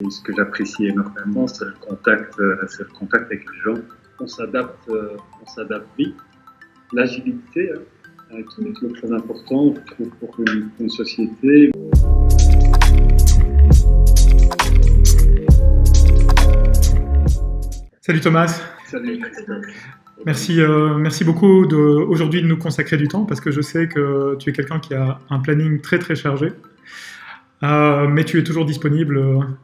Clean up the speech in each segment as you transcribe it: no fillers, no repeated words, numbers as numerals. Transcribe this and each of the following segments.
Et ce que j'apprécie énormément, c'est le contact avec les gens. On s'adapte vite. L'agilité, qui est toujours très important, je trouve, pour une société. Salut Thomas. Salut. Merci beaucoup aujourd'hui de nous consacrer du temps parce que je sais que tu es quelqu'un qui a un planning très très chargé, mais tu es toujours disponible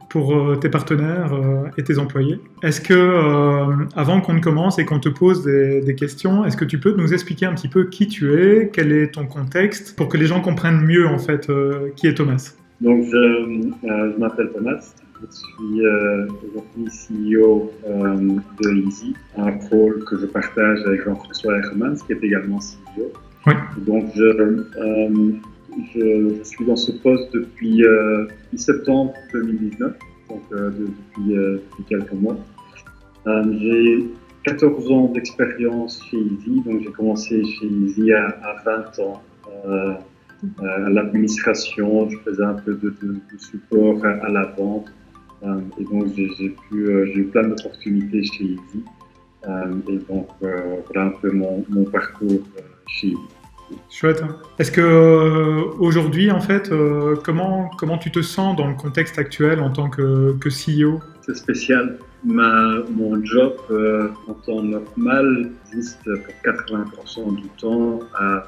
pour tes partenaires et tes employés. Est-ce que, avant qu'on ne commence et qu'on te pose des questions, est-ce que tu peux nous expliquer un petit peu qui tu es, quel est ton contexte, pour que les gens comprennent mieux en fait qui est Thomas? Donc je m'appelle Thomas. Je suis aujourd'hui CEO de Easy, un rôle que je partage avec Jean-François Hermans, qui est également CEO. Oui. Donc je suis dans ce poste depuis septembre 2019, donc depuis quelques mois. J'ai 14 ans d'expérience chez Easy, donc j'ai commencé chez Easy à 20 ans. À l'administration, je faisais un peu de support à la vente. Et donc j'ai eu plein d'opportunités chez Easy. Et donc voilà un peu mon parcours chez Easy. Chouette. Est-ce que aujourd'hui, en fait, comment tu te sens dans le contexte actuel en tant que CEO? C'est spécial. Mon job en temps normal existe pour 80% du temps à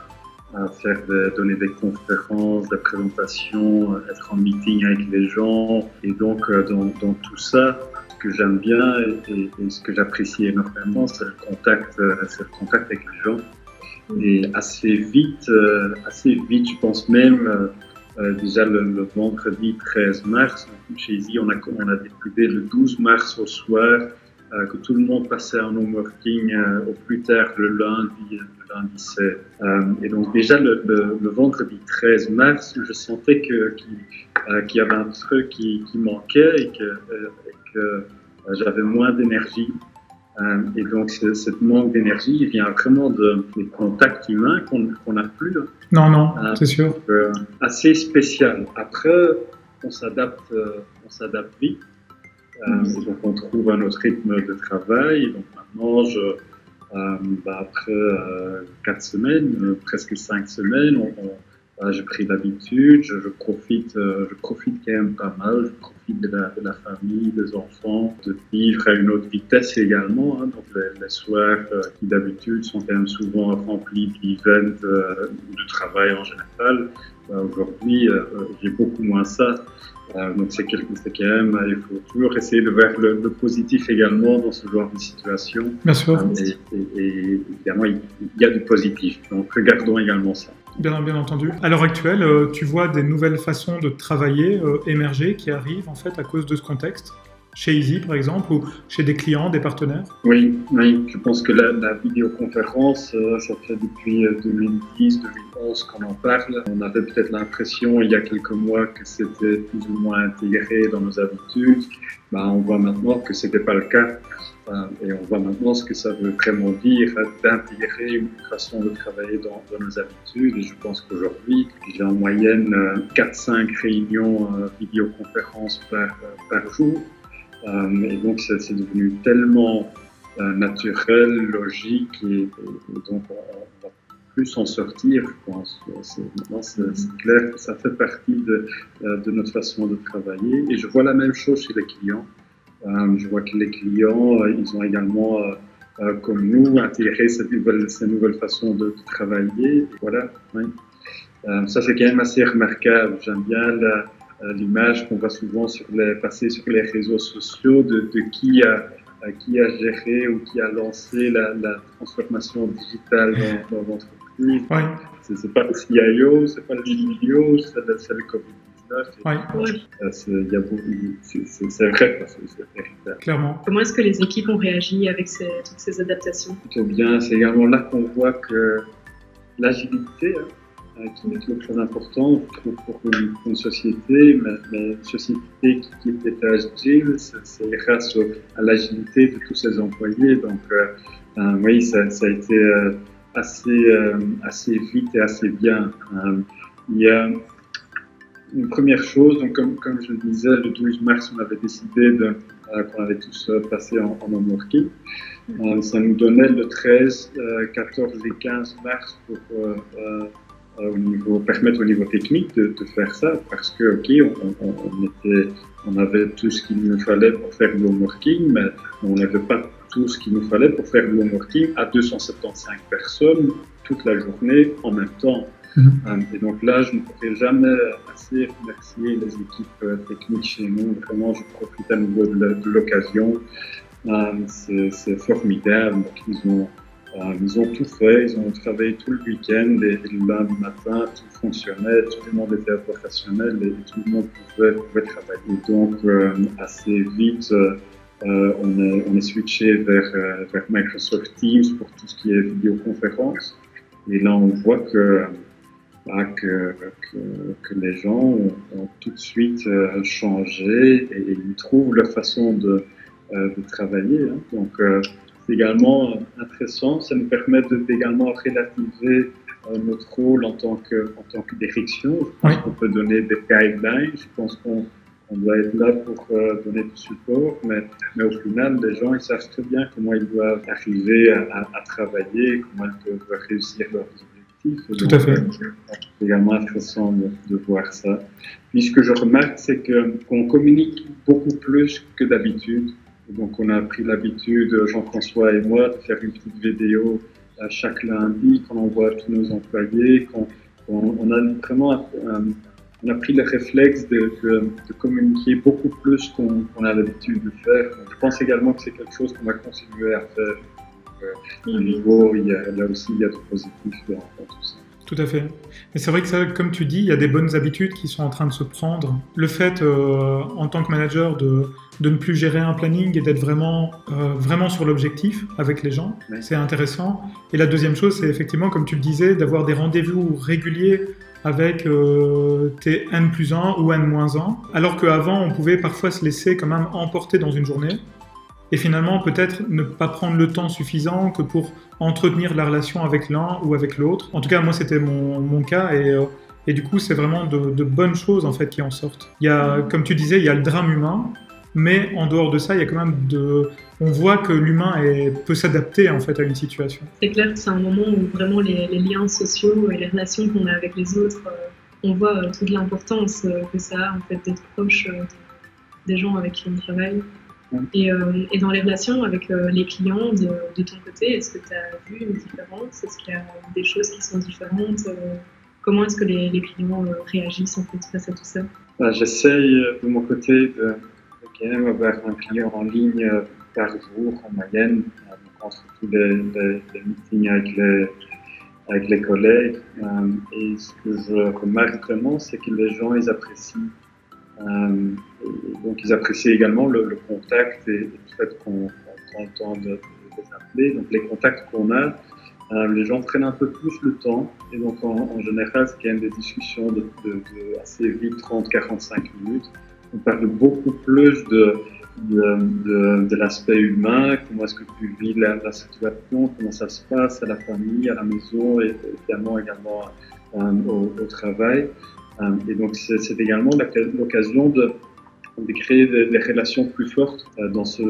donner des conférences, des présentations, être en meeting avec les gens. Et donc, dans tout ça, ce que j'aime bien et ce que j'apprécie énormément, c'est le contact avec les gens. Et assez vite, je pense même, déjà le vendredi 13 mars, chez Easy, on a décidé le 12 mars au soir que tout le monde passait en home working au plus tard le lundi 16. Et donc déjà le vendredi 13 mars, je sentais qu'il y avait un truc qui manquait et que j'avais moins d'énergie. Et donc ce manque d'énergie il vient vraiment des contacts humains qu'on n'a plus. Non, c'est sûr. Assez spécial. Après, on s'adapte vite. Et donc on trouve un autre rythme de travail. Donc maintenant, après 4 semaines, presque 5 semaines, j'ai pris l'habitude. Je profite quand même pas mal. Je profite de la famille, des enfants, de vivre à une autre vitesse également. Donc les soirs qui d'habitude sont quand même souvent remplis d'events, de travail en général. Aujourd'hui, j'ai beaucoup moins ça. Donc c'est quand même, il faut toujours essayer de voir le positif également dans ce genre de situation. Bien sûr. Et évidemment, il y a du positif. Donc regardons également ça. Bien entendu. À l'heure actuelle, tu vois des nouvelles façons de travailler émerger qui arrivent en fait à cause de ce contexte, chez Easy par exemple, ou chez des clients, des partenaires? Oui, je pense que la vidéoconférence, ça fait depuis 2010-2011 qu'on en parle. On avait peut-être l'impression il y a quelques mois que c'était plus ou moins intégré dans nos habitudes. On voit maintenant que c'était pas le cas. Et on voit maintenant ce que ça veut vraiment dire d'intégrer une façon de travailler dans nos habitudes. Et je pense qu'aujourd'hui, j'ai en moyenne 4-5 réunions vidéoconférences par jour. Et donc c'est devenu tellement naturel, logique, et donc on va plus s'en sortir, je pense. Maintenant c'est clair que ça fait partie de notre façon de travailler. Et je vois la même chose chez les clients. Je vois que les clients, ils ont également, comme nous, intégré ces nouvelles façons de travailler. Et voilà. Oui. Ça, c'est quand même assez remarquable. J'aime bien l'image qu'on voit souvent passer sur les réseaux sociaux de qui a géré ou qui a lancé la transformation digitale dans l'entreprise. Oui. C'est pas le CIO, c'est pas le CTO, c'est le COVID. Oui. C'est vrai, c'est véritable. Clairement. Comment est-ce que les équipes ont réagi avec toutes ces adaptations? Plutôt bien, c'est également là qu'on voit que l'agilité, qui est toujours très important, je trouve, pour une société, mais une société qui est agile, c'est grâce à l'agilité de tous ses employés. Donc oui, ça a été assez vite et assez bien. Il y a Une première chose, donc comme je le disais, le 12 mars, on avait décidé qu'on allait tous passer en home working. Ça nous donnait le 13, 14 et 15 mars pour permettre au niveau technique de faire ça, parce que on avait tout ce qu'il nous fallait pour faire du home working, mais on n'avait pas tout ce qu'il nous fallait pour faire du home working à 275 personnes toute la journée en même temps. Et donc là, je ne pourrais jamais assez remercier les équipes techniques chez nous. Vraiment, je profite à nouveau de l'occasion. C'est formidable. Donc, ils ont tout fait, ils ont travaillé tout le week-end et le lundi matin, tout fonctionnait, tout le monde était opérationnel et tout le monde pouvait travailler. Donc, assez vite, on est switché vers Microsoft Teams pour tout ce qui est vidéoconférence. Et là, on voit que les gens ont tout de suite changé et ils trouvent leur façon de travailler. Hein. Donc, c'est également intéressant. Ça nous permet également relativiser notre rôle en tant que direction. Je pense qu'on peut donner des guidelines. Je pense qu'on doit être là pour donner du support. Mais au final, les gens, ils savent très bien comment ils doivent arriver à travailler, comment ils peuvent réussir leurs objectifs. Tout à fait. C'est également intéressant de voir ça. Puis ce que je remarque, c'est qu'on communique beaucoup plus que d'habitude. Donc on a pris l'habitude, Jean-François et moi, de faire une petite vidéo chaque lundi quand on voit tous nos employés. On a vraiment on a pris le réflexe de communiquer beaucoup plus qu'on a l'habitude de faire. Donc, je pense également que c'est quelque chose qu'on va continuer à faire. Au niveau, là aussi, il y a du positif dans tout ça. Tout à fait. Mais c'est vrai que ça, comme tu dis, il y a des bonnes habitudes qui sont en train de se prendre. Le fait, en tant que manager, de ne plus gérer un planning et d'être vraiment sur l'objectif avec les gens, c'est intéressant. Et la deuxième chose, c'est effectivement, comme tu le disais, d'avoir des rendez-vous réguliers avec tes N+1 ou N-1, alors qu'avant, on pouvait parfois se laisser quand même emporter dans une journée. Et finalement, peut-être ne pas prendre le temps suffisant que pour entretenir la relation avec l'un ou avec l'autre. En tout cas, moi, c'était mon cas. Et du coup, c'est vraiment de bonnes choses, en fait, qui en sortent. Il y a, comme tu disais, il y a le drame humain. Mais en dehors de ça, il y a quand même on voit que l'humain peut s'adapter, en fait, à une situation. C'est clair que c'est un moment où vraiment les liens sociaux et les relations qu'on a avec les autres, on voit toute l'importance que ça a, en fait, d'être proche des gens avec qui on travaille. Et dans les relations avec les clients de ton côté, est-ce que tu as vu une différence? Est-ce qu'il y a des choses qui sont différentes? Comment est-ce que les clients réagissent en fait face à tout ça? J'essaye de mon côté de quand même avoir un client en ligne par jour en moyenne, entre tous les meetings avec les collègues. Et ce que je remarque vraiment, c'est que les gens, ils apprécient. Donc ils apprécient également le contact et le fait qu'on prend le temps de les appeler. Donc les contacts qu'on a, les gens prennent un peu plus le temps et donc en général c'est quand même des discussions de assez vite, 30-45 minutes. On parle beaucoup plus de l'aspect humain, comment est-ce que tu vis la situation, comment ça se passe à la famille, à la maison et également au travail. Et donc, c'est également l'occasion de créer des relations plus fortes dans ce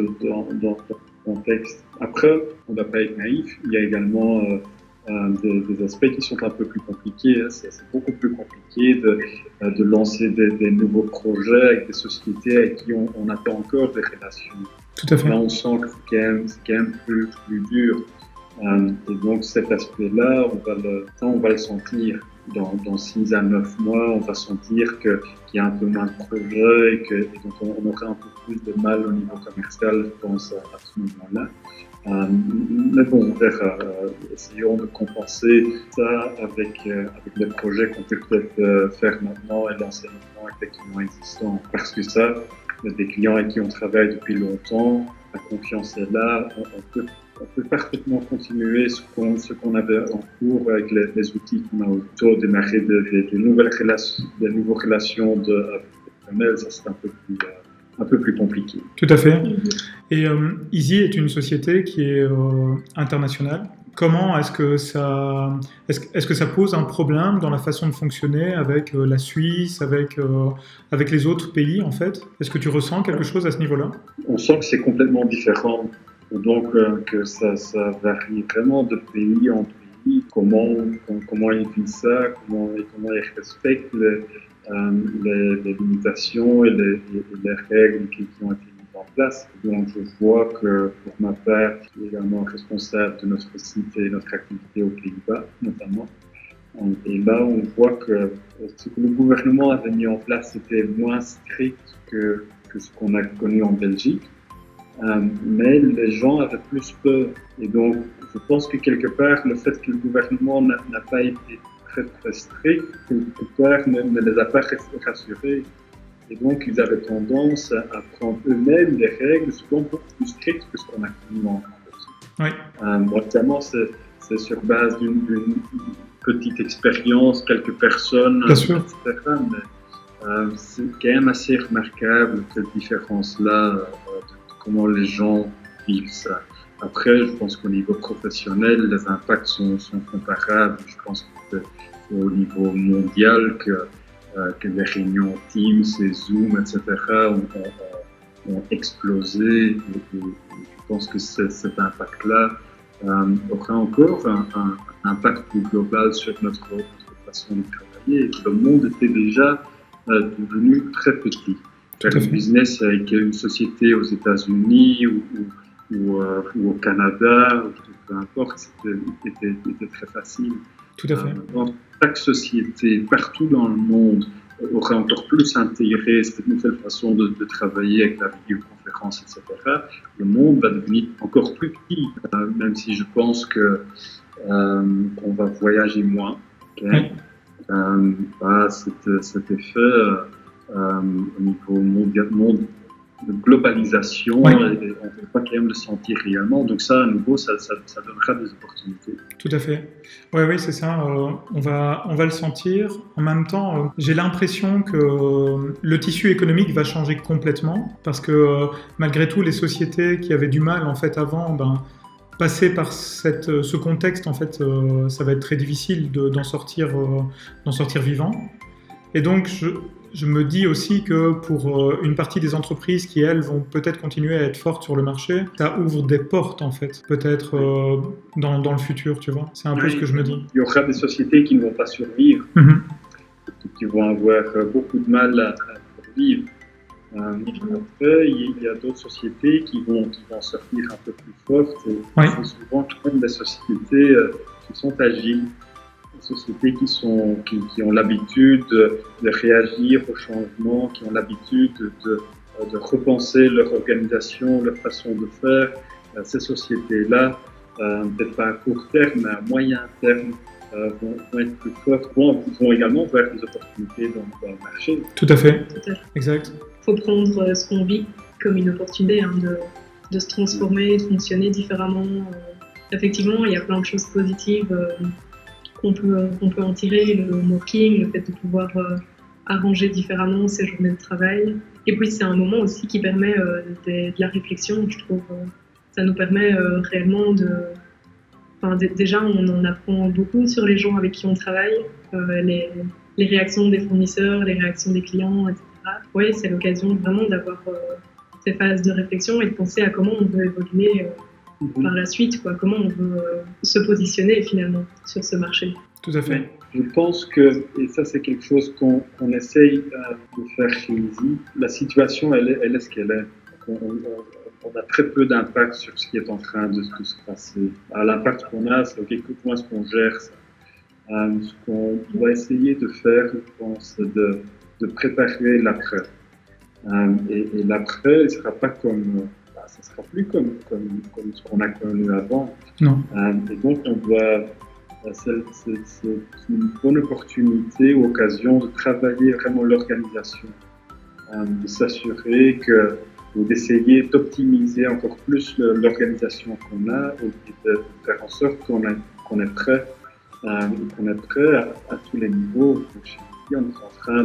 contexte. Après, on ne va pas être naïf. Il y a également des aspects qui sont un peu plus compliqués. C'est beaucoup plus compliqué de lancer des nouveaux projets avec des sociétés avec qui on n'a pas encore des relations. Tout à fait. Là, on sent que c'est quand même plus dur. Et donc, cet aspect-là, on va le sentir. Dans 6 à 9 mois, on va sentir qu'il y a un peu moins de projets et donc on aura un peu plus de mal au niveau commercial, je pense, à ce moment-là. Mais bon, on verra. Essayons de compenser ça avec les projets qu'on peut peut-être faire maintenant et lancer maintenant avec les clients existants. Parce que ça, des clients avec qui on travaille depuis longtemps, la confiance est là, on peut parfaitement continuer ce qu'on avait en cours avec les outils qu'on a autour, démarrer de nouvelles relations professionnelles, ça c'est un peu plus compliqué. Tout à fait. Et Easy est une société qui est internationale. comment est-ce que ça pose un problème dans la façon de fonctionner avec la Suisse, avec les autres pays en fait? Est-ce que tu ressens quelque chose à ce niveau-là? On sent que c'est complètement différent. Donc que ça varie vraiment de pays en pays. Comment ils vivent ça, comment ils respectent les limitations et les règles qui ont été mises en place. Donc je vois que pour ma part, je suis également responsable de notre site et notre activité aux Pays-Bas notamment. Et là, on voit que ce que le gouvernement avait mis en place était moins strict que ce qu'on a connu en Belgique. Mais les gens avaient plus peur. Et donc, je pense que quelque part, le fait que le gouvernement n'a pas été très strict, quelque part, ne les a pas rassurés. Et donc, ils avaient tendance à prendre eux-mêmes des règles souvent beaucoup plus strictes que ce qu'on a connu en Belgique. Oui. Notamment, c'est sur base d'une petite expérience, quelques personnes, etc. Mais c'est quand même assez remarquable, cette différence-là, de comment les gens vivent ça. Après, je pense qu'au niveau professionnel, les impacts sont comparables. Je pense que c'est au niveau mondial que les réunions Teams et Zoom, etc. ont explosé. Et je pense que cet impact-là aura encore un impact plus global sur notre façon de travailler. Le monde était déjà devenu très petit. Faire du business avec une société aux États-Unis ou au Canada, ou peu importe, c'était très facile. Tout à fait. Donc, chaque société, partout dans le monde, aura encore plus intégré cette nouvelle façon de travailler avec la vidéoconférence, etc. Le monde va devenir encore plus petit, même si je pense qu'on va voyager moins. Okay? Cet effet au niveau mondial, de globalisation, oui. Et on ne peut pas quand même le sentir réellement. Donc ça, à nouveau, ça donnera des opportunités. Tout à fait. Oui, c'est ça. On va le sentir. En même temps, j'ai l'impression que le tissu économique va changer complètement parce que malgré tout, les sociétés qui avaient du mal en fait avant, passer par ce contexte, en fait, ça va être très difficile d'en sortir vivant. Et donc, je me dis aussi que pour une partie des entreprises qui, elles, vont peut-être continuer à être fortes sur le marché, ça ouvre des portes, en fait, peut-être dans le futur, tu vois. C'est un peu ce que je me dis. Il y aura des sociétés qui ne vont pas survivre, qui vont avoir beaucoup de mal à survivre. Après, il y a d'autres sociétés qui vont sortir un peu plus fortes. Et c'est souvent quand même des sociétés qui sont agiles. Des sociétés qui ont l'habitude de réagir au changement, qui ont l'habitude de repenser leur organisation, leur façon de faire. Ces sociétés-là, peut-être pas à court terme, mais à moyen terme, vont être plus fortes, vont également voir des opportunités dans le marché. Tout à fait. Exact. Il faut prendre ce qu'on vit comme une opportunité de se transformer, de fonctionner différemment. Effectivement, il y a plein de choses positives qu'on peut en tirer, le working, le fait de pouvoir arranger différemment ses journées de travail. Et puis c'est un moment aussi qui permet de la réflexion, je trouve. Ça nous permet réellement déjà on en apprend beaucoup sur les gens avec qui on travaille, les réactions des fournisseurs, les réactions des clients, etc. Oui, c'est l'occasion vraiment d'avoir ces phases de réflexion et de penser à comment on veut évoluer par la suite, comment on veut se positionner finalement sur ce marché. Tout à fait. Je pense que, et ça c'est quelque chose qu'on essaye de faire chez Easy, la situation elle est ce qu'elle est. On a très peu d'impact sur ce qui est en train de se passer. L'impact qu'on a, c'est comment est-ce qu'on gère ça. Ce qu'on doit essayer de faire, je pense, c'est de préparer l'après. Et l'après, il sera pas ça sera plus comme ce qu'on a connu avant. Non. Et donc, c'est une bonne opportunité ou occasion de travailler vraiment l'organisation, de s'assurer ou d'essayer d'optimiser encore plus l'organisation qu'on a et de faire en sorte qu'on est prêt à tous les niveaux. Donc, on est en train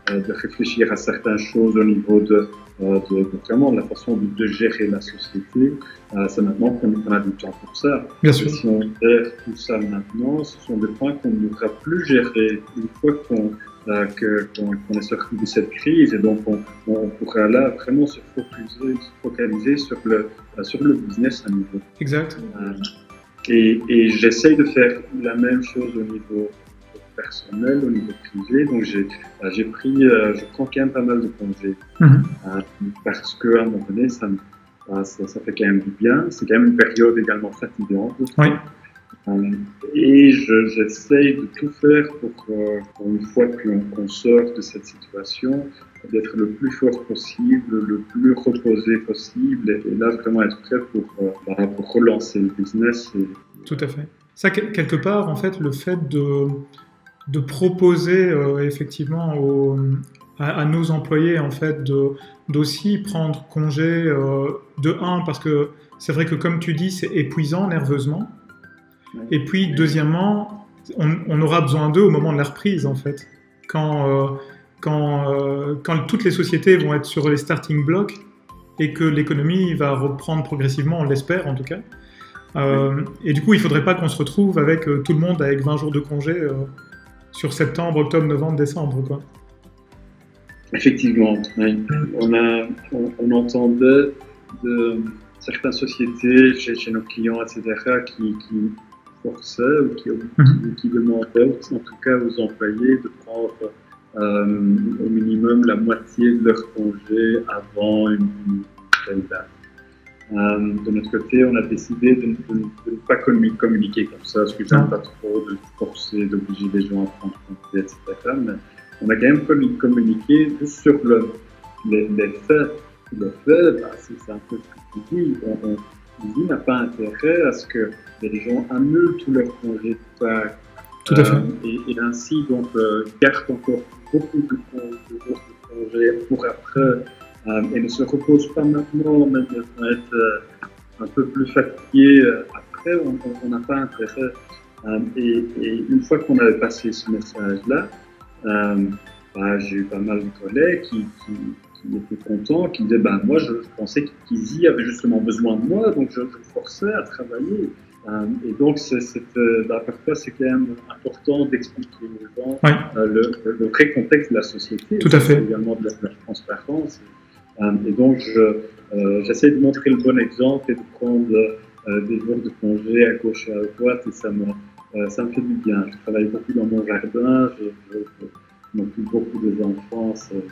de réfléchir à certaines choses au niveau de vraiment la façon de gérer la société. C'est maintenant qu'on a du temps pour ça. Bien sûr. Si on gère tout ça maintenant, ce sont des points qu'on ne pourra plus gérer une fois qu'on est sorti de cette crise, et donc on pourra là vraiment se focaliser sur le business à nouveau. Exact. Et j'essaye de faire la même chose au niveau personnel, au niveau privé. Donc je prends quand même pas mal de congés parce qu'à un moment donné, ça fait quand même du bien. C'est quand même une période également fatigante. Oui. Et j'essaye de tout faire pour une fois qu'on sort de cette situation, d'être le plus fort possible, le plus reposé possible, et là vraiment être prêt pour relancer le business. Tout à fait. Ça, quelque part, en fait, le fait de proposer effectivement à nos employés en fait d'aussi prendre congé parce que c'est vrai que comme tu dis, c'est épuisant nerveusement. Et puis, deuxièmement, on aura besoin d'eux au moment de la reprise, en fait. Quand toutes les sociétés vont être sur les starting blocks et que l'économie va reprendre progressivement, on l'espère en tout cas. Et du coup, il ne faudrait pas qu'on se retrouve avec tout le monde avec 20 jours de congé sur septembre, octobre, novembre, décembre, quoi. Effectivement. Oui. On entendait de certaines sociétés chez nos clients, etc., qui forçaient ou qui demandaient, en tout cas aux employés, de prendre au minimum la moitié de leur congé avant une telle date. De notre côté, on a décidé de ne pas communiquer comme ça, parce que j'aime pas trop de forcer, d'obliger les gens à prendre congé, etc. Mais on a quand même communiqué juste sur les faits. Les faits, c'est un peu ce que tu dis. On n'a pas intérêt à ce que les gens annulent tous leurs congés de Pâques. Tout à fait. Et ainsi, donc, gardent encore beaucoup de congés pour après. Et ne se repose pas maintenant, même être un peu plus fatigué après, on n'a pas intérêt. Et une fois qu'on avait passé ce message-là, j'ai eu pas mal de collègues qui étaient contents, qui disaient moi je pensais qu'ils y avaient justement besoin de moi, donc je forçais à travailler. Et donc parfois c'est quand même important d'expliquer aux gens le vrai contexte de la société. Tout à fait. Également de la transparence. Et donc, j'essaie de montrer le bon exemple et de prendre des jours de congé à gauche et à droite, et ça me fait du bien. Je travaille beaucoup dans mon jardin, je m'occupe beaucoup des enfants, c'est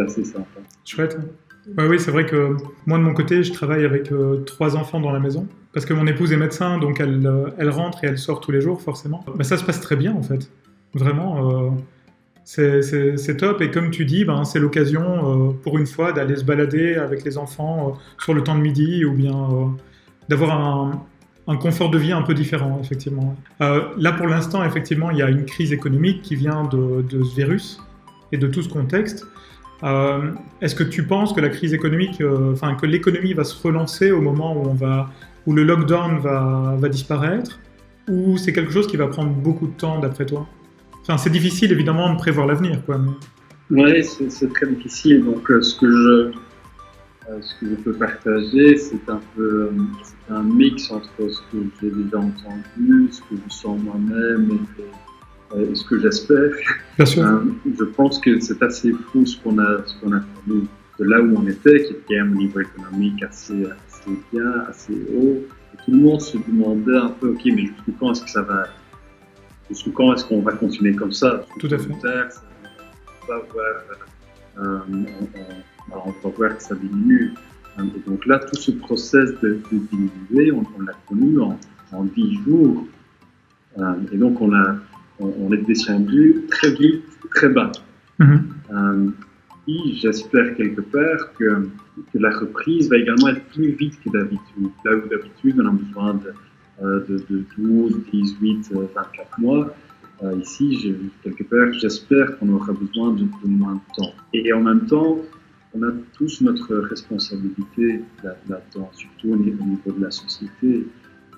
assez sympa. Chouette. Oui, c'est vrai que moi, de mon côté, je travaille avec 3 enfants dans la maison, parce que mon épouse est médecin, donc elle rentre et elle sort tous les jours, forcément. Ça se passe très bien, en fait. Vraiment... C'est top, et comme tu dis, c'est l'occasion pour une fois d'aller se balader avec les enfants sur le temps de midi, ou bien d'avoir un confort de vie un peu différent, effectivement. Là, pour l'instant, effectivement, il y a une crise économique qui vient de ce virus et de tout ce contexte. Est-ce que tu penses que la crise économique, que l'économie va se relancer au moment où le lockdown va disparaître, ou c'est quelque chose qui va prendre beaucoup de temps, d'après toi ? C'est difficile, évidemment, de prévoir l'avenir, quoi. Oui, c'est très difficile. Donc, ce que je peux partager, c'est un mix entre ce que j'ai déjà entendu, ce que je sens moi-même et ce que j'espère. Bien sûr. Je pense que c'est assez fou ce qu'on a connu de là où on était, qui était quand même au niveau économique assez bien, assez haut. Et tout le monde se demandait un peu, ok, mais jusqu'où quand est-ce que ça va? Jusqu'où quand est-ce qu'on va continuer comme ça? Tout à fait. On va voir que ça diminue. Et donc là, tout ce process de diminuer, on l'a connu en 10 jours. Et donc on est descendu très vite, très bas. Et j'espère quelque part que la reprise va également être plus vite que d'habitude. Là où d'habitude, on a besoin de 12, 18, 24 mois. Ici, quelque part, j'espère qu'on aura besoin de moins de temps. Et en même temps, on a tous notre responsabilité là-dedans, surtout au niveau de la société.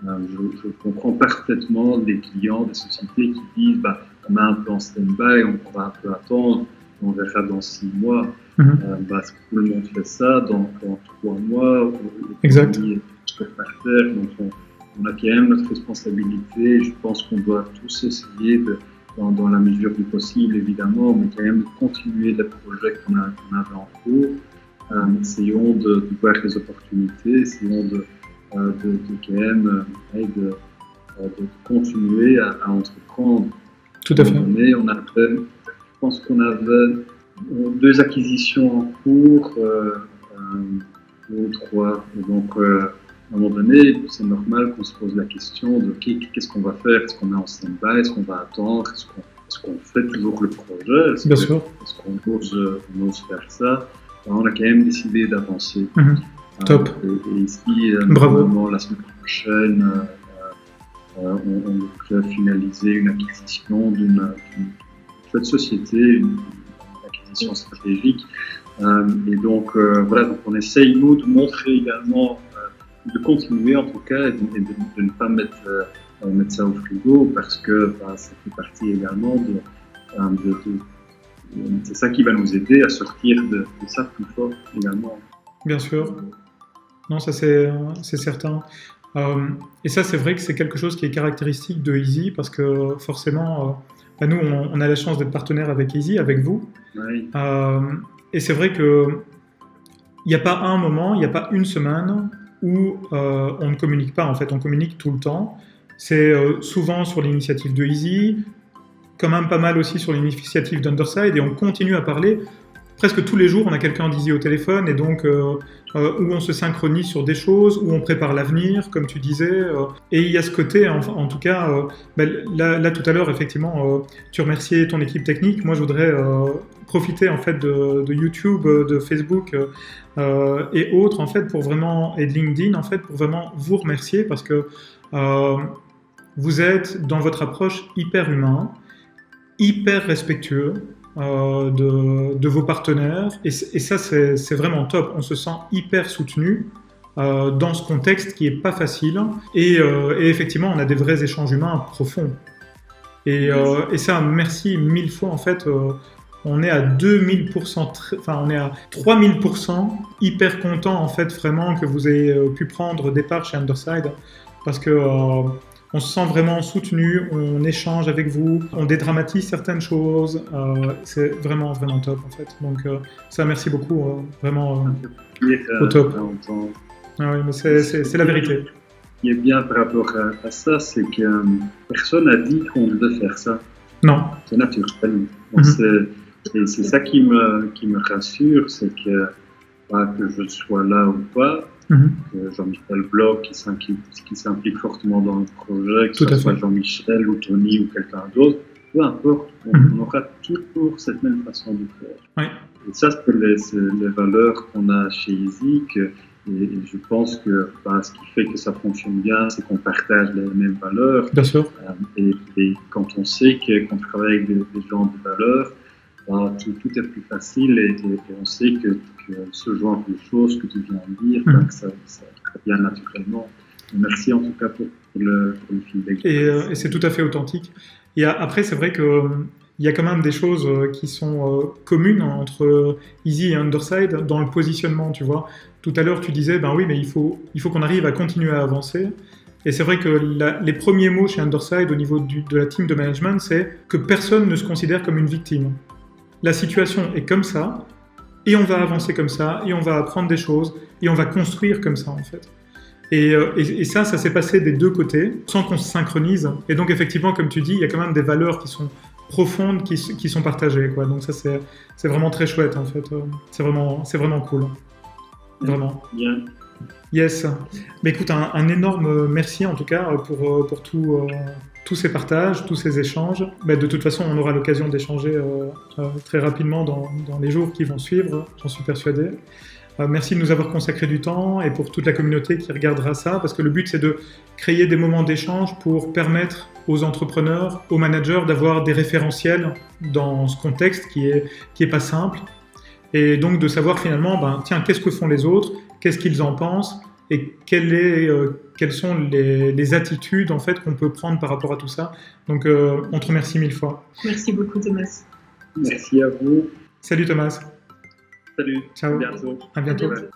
Je comprends parfaitement des clients, des sociétés qui disent on a un peu en stand-by, on va un peu attendre. on verra dans 6 mois. Parce que tout le monde fait ça dans 3 mois. Exact. Par terre, donc on a quand même notre responsabilité. Je pense qu'on doit tous essayer, dans la mesure du possible évidemment, mais quand même continuer les projets qu'on avait en cours. Essayons de voir les opportunités, essayons de quand même de continuer à entreprendre. Tout à fait. Je pense qu'on avait 2 acquisitions en cours, ou 3. Donc, à un moment donné, c'est normal qu'on se pose la question de qu'est-ce qu'on va faire? Est-ce qu'on est en stand-by? Est-ce qu'on va attendre? Est-ce qu'on fait toujours le projet? Est-ce qu'on ose faire ça? Alors, on a quand même décidé d'avancer. Top. Et ici, bravo. La semaine prochaine, on peut finaliser une acquisition d'une chouette société, une acquisition stratégique. Et donc, voilà, donc on essaye, nous, de montrer également, de continuer en tout cas, et de ne pas mettre ça au frigo, parce que ça fait partie également c'est ça qui va nous aider à sortir de ça plus fort également. Bien sûr. Non, ça c'est certain. Et ça, c'est vrai que c'est quelque chose qui est caractéristique de Easy, parce que forcément, nous, on a la chance d'être partenaire avec Easy, avec vous. Oui. Et c'est vrai qu'il n'y a pas un moment, il n'y a pas une semaine où on ne communique pas. En fait, on communique tout le temps. C'est souvent sur l'initiative de Easy, quand même pas mal aussi sur l'initiative d'Underside, et on continue à parler. Presque tous les jours, on a quelqu'un d'Easy au téléphone, et donc où on se synchronise sur des choses, où on prépare l'avenir, comme tu disais. Et il y a ce côté, en tout cas, là tout à l'heure, effectivement, tu remerciais ton équipe technique. Moi, je voudrais profiter en fait de YouTube, de Facebook et autres, en fait, pour vraiment, et de LinkedIn, en fait, pour vraiment vous remercier, parce que vous êtes dans votre approche hyper humain, hyper respectueux. De vos partenaires, et ça c'est vraiment top. On se sent hyper soutenu dans ce contexte qui est pas facile, et effectivement on a des vrais échanges humains profonds, et ça, merci 1000 fois. En fait, on est à 2000%, on est à 3000% hyper content en fait, vraiment, que vous ayez pu prendre des parts chez Underside, parce que on se sent vraiment soutenu, on échange avec vous, on dédramatise certaines choses, c'est vraiment, vraiment top en fait. Donc ça, merci beaucoup, vraiment au top. Ah oui, mais c'est la vérité. Ce qui est bien par rapport à ça, c'est que personne n'a dit qu'on devait faire ça. Non. C'est naturel. Donc c'est ça qui me rassure, c'est que je sois là ou pas, que Jean-Michel Bloch qui s'implique fortement dans le projet, que ce soit Jean-Michel ou Tony ou quelqu'un d'autre, peu importe, on aura toujours cette même façon de faire. Oui. Et ça, c'est les valeurs qu'on a chez Easy, et je pense que ce qui fait que ça fonctionne bien, c'est qu'on partage les mêmes valeurs. Bien sûr. Et quand on sait qu'on travaille avec des gens de valeurs, tout est plus facile, et on sait que ce genre de choses que tu viens de dire, que ça vient naturellement. Merci en tout cas pour le feedback. Et c'est tout à fait authentique. Et après, c'est vrai qu'il y a quand même des choses qui sont communes entre Easy et Underside dans le positionnement, tu vois. Tout à l'heure, tu disais, oui, mais il faut qu'on arrive à continuer à avancer. Et c'est vrai que les premiers mots chez Underside au niveau de la team de management, c'est que personne ne se considère comme une victime. La situation est comme ça, et on va avancer comme ça, et on va apprendre des choses, et on va construire comme ça, en fait. Et ça s'est passé des deux côtés, sans qu'on se synchronise. Et donc, effectivement, comme tu dis, il y a quand même des valeurs qui sont profondes, qui sont partagées, quoi. Donc ça, c'est vraiment très chouette, en fait. C'est vraiment cool. Vraiment. Bien. Yes. Mais écoute, un énorme merci, en tout cas, pour tous ces partages, tous ces échanges. De toute façon, on aura l'occasion d'échanger très rapidement dans les jours qui vont suivre, j'en suis persuadé. Merci de nous avoir consacré du temps, et pour toute la communauté qui regardera ça, parce que le but, c'est de créer des moments d'échange pour permettre aux entrepreneurs, aux managers d'avoir des référentiels dans ce contexte qui est pas simple, et donc de savoir finalement, tiens, qu'est-ce que font les autres, qu'est-ce qu'ils en pensent, et quelles sont les attitudes en fait qu'on peut prendre par rapport à tout ça. Donc on te remercie 1000 fois. Merci beaucoup, Thomas. Merci à vous. Salut Thomas. Salut, Ciao. à bientôt. À bientôt. À bientôt.